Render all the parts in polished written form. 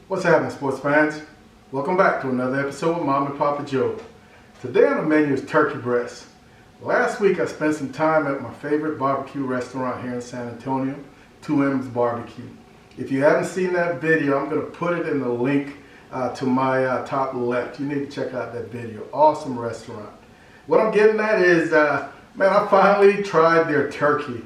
What's happening, sports fans? Welcome back to another episode with Mom and Papa Joe. Today on the menu is turkey breast. Last week I spent some time at my favorite barbecue restaurant here in San Antonio, 2M's Barbecue. If you haven't seen that video, I'm going to put it in the link to my top left. You need to check out that video. Awesome restaurant. What I'm getting at is, man, I finally tried their turkey,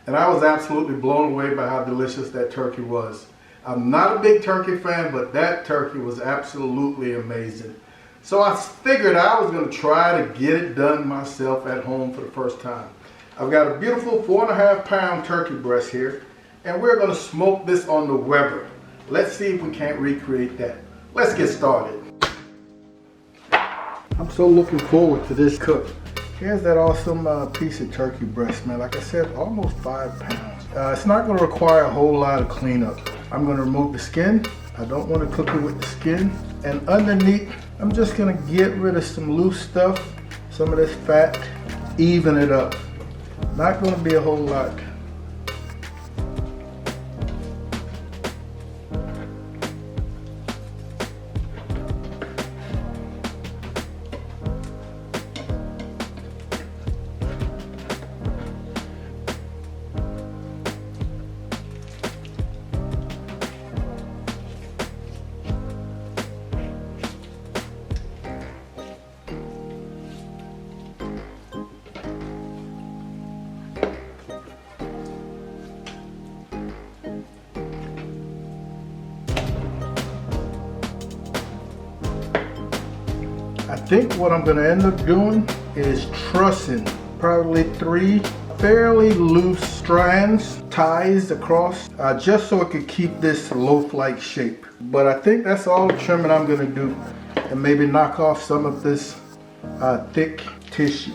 and I was absolutely blown away by how delicious that turkey was. I'm not a big turkey fan, but that turkey was absolutely amazing. So I figured I was going to try to get it done myself at home for the first time. I've got a beautiful 4.5-pound turkey breast here, and we're going to smoke this on the Weber. Let's see if we can't recreate that. Let's get started. I'm so looking forward to this cook. Here's that awesome piece of turkey breast, man. Like I said, almost 5 pounds. It's not going to require a whole lot of cleanup. I'm going to remove the skin. I don't want to cook it with the skin. And underneath, I'm just going to get rid of some loose stuff, some of this fat, even it up. Not going to be a whole lot. I think what I'm going to end up doing is trussing probably 3 fairly loose strands, ties across, just so it could keep this loaf-like shape. But I think that's all the trimming I'm going to do, and maybe knock off some of this thick tissue.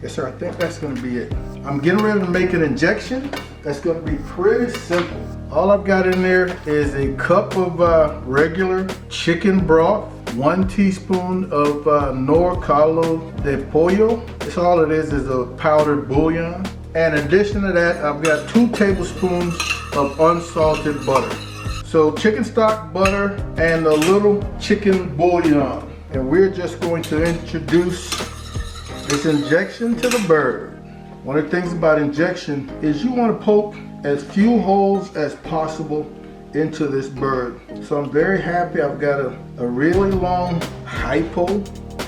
Yes, sir, I think that's going to be it. I'm getting ready to make an injection. That's going to be pretty simple. All I've got in there is a cup of regular chicken broth, 1 teaspoon of nor caldo de pollo. That's all it is a powdered bouillon. And in addition to that, I've got 2 tablespoons of unsalted butter. So chicken stock, butter, and a little chicken bouillon. And we're just going to introduce this injection to the bird. One of the things about injection is you want to poke as few holes as possible into this bird. So I'm very happy I've got a really long hypo,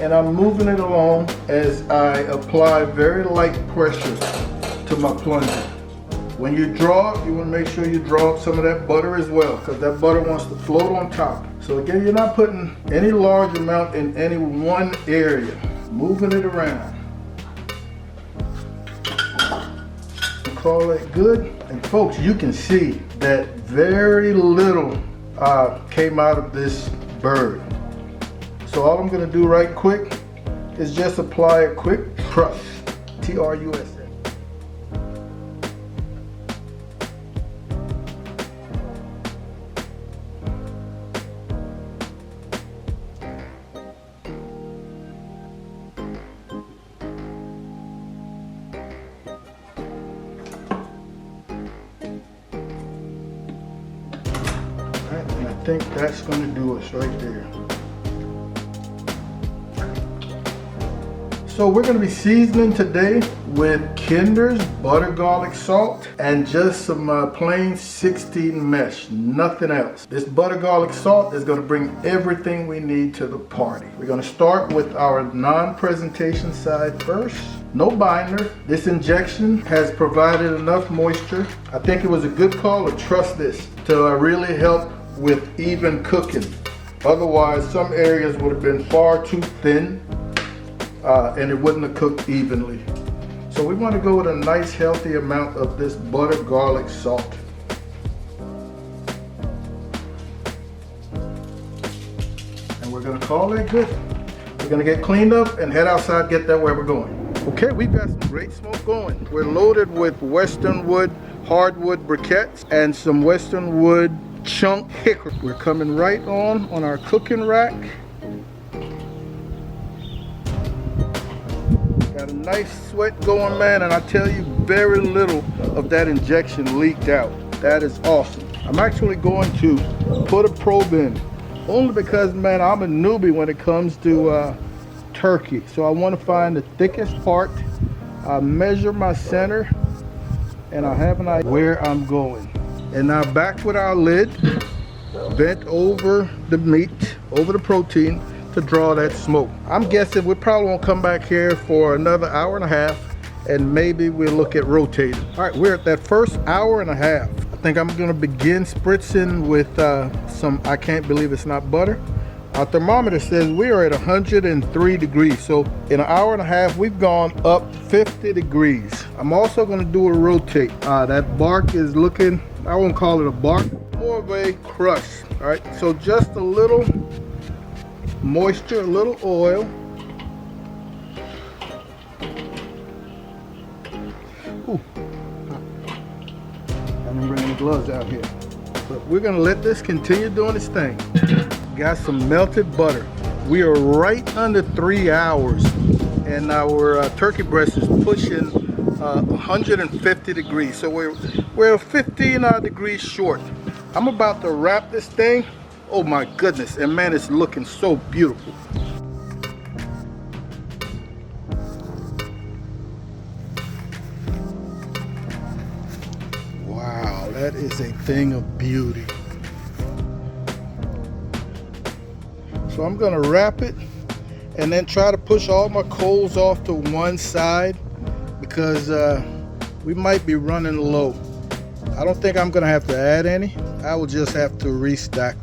and I'm moving it along as I apply very light pressure to my plunger. When you draw, you want to make sure you draw up some of that butter as well, because that butter wants to float on top. So again, you're not putting any large amount in any one area, moving it around. Call it good. And folks, you can see that very little came out of this bird. So all I'm going to do right quick is just apply a quick truss, T-R-U-S. I think that's going to do us right there. So we're going to be seasoning today with Kinder's butter garlic salt and just some plain 16 mesh, nothing else. This butter garlic salt is going to bring everything we need to the party. We're going to start with our non-presentation side first. No binder. This injection has provided enough moisture. I think it was a good call to trust this to really help with even cooking. Otherwise, some areas would have been far too thin and it wouldn't have cooked evenly. So we want to go with a nice healthy amount of this butter garlic salt. And we're going to call that good. We're going to get cleaned up and head outside, get that where we're going. Okay, we've got some great smoke going. We're loaded with Western wood hardwood briquettes and some Western wood chunk hickory. We're coming right on our cooking rack. Got a nice sweat going, man, and I tell you, very little of that injection leaked out. That is awesome. I'm actually going to put a probe in, only because, man, I'm a newbie when it comes to turkey. So I want to find the thickest part. I measure my center, and I have an idea where I'm going. And now back with our lid, bent over the meat, over the protein to draw that smoke. I'm guessing we probably won't come back here for another hour and a half, and maybe we'll look at rotating. All right, we're at that first hour and a half. I think I'm gonna begin spritzing with some, I can't believe it's not butter. Our thermometer says we are at 103 degrees. So in an hour and a half, we've gone up 50 degrees. I'm also gonna do a rotate. That bark is looking, I won't call it a bark, more of a crust. All right, so just a little moisture, a little oil. Ooh. I didn't bring any gloves out here. But we're gonna let this continue doing its thing. Got some melted butter. We are right under 3 hours, and our turkey breast is pushing 150 degrees. So we're 15 degrees short. I'm about to wrap this thing. Oh my goodness, and man, it's looking so beautiful. Wow, that is a thing of beauty. So I'm gonna wrap it and then try to push all my coals off to one side, because we might be running low. I don't think I'm gonna have to add any. I will just have to restack them.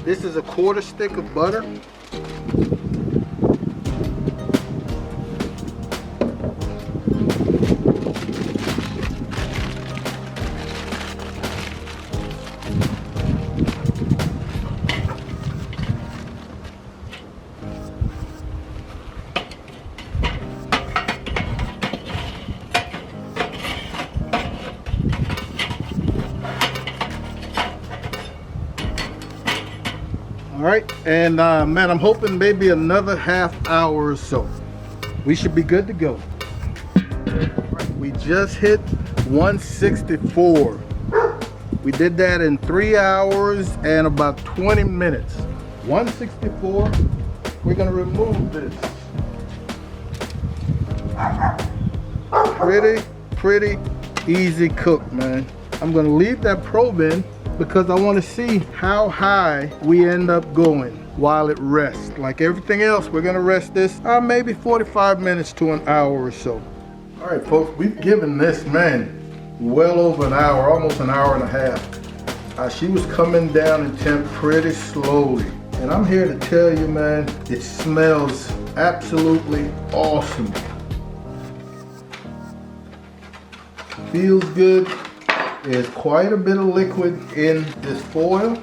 This is a 1/4 stick of butter. All right, and man, I'm hoping maybe another half hour or so. We should be good to go. Right, we just hit 164. We did that in 3 hours and about 20 minutes. 164, we're gonna remove this. Pretty easy cook, man. I'm gonna leave that probe in because I want to see how high we end up going while it rests. Like everything else, we're gonna rest this maybe 45 minutes to an hour or so. All right, folks, we've given this, man, well over an hour, almost an hour and a half. She was coming down in temp pretty slowly. And I'm here to tell you, man, it smells absolutely awesome. Feels good. There's quite a bit of liquid in this foil.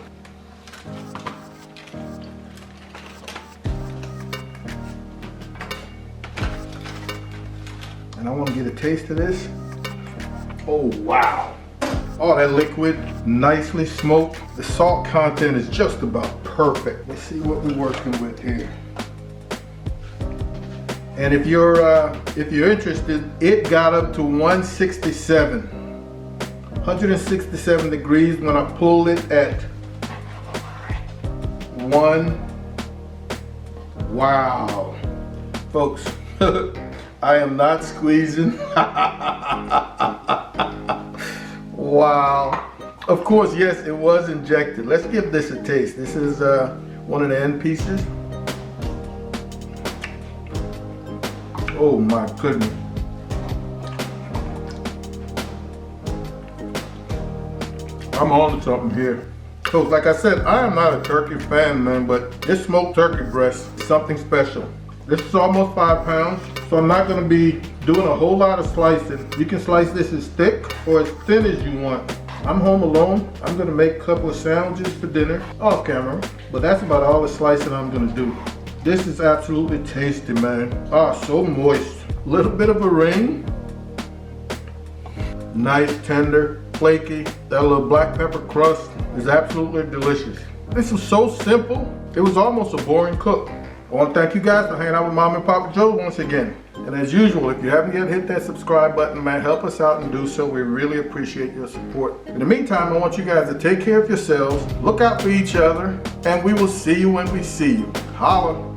And I want to get a taste of this. Oh, wow. All that liquid, nicely smoked. The salt content is just about perfect. Let's see what we're working with here. And if you're interested, it got up to 167 degrees when I pulled it at 1. Wow, folks, I am not squeezing. Wow. Of course, yes, it was injected. Let's give this a taste. This is one of the end pieces. Oh my goodness. I'm on to something here. So like I said, I am not a turkey fan, man, but this smoked turkey breast is something special. This is almost 5 pounds, so I'm not gonna be doing a whole lot of slicing. You can slice this as thick or as thin as you want. I'm home alone. I'm gonna make a couple of sandwiches for dinner off camera, but that's about all the slicing I'm gonna do. This is absolutely tasty, man. So moist. Little bit of a ring. Nice, tender, flaky. That little black pepper crust is absolutely delicious. This was so simple, it was almost a boring cook. I want to thank you guys for hanging out with Mom and Papa Joe once again. And as usual, if you haven't yet hit that subscribe button, man, help us out and do so. We really appreciate your support. In the meantime, I want you guys to take care of yourselves, look out for each other, and we will see you when we see you. Holla.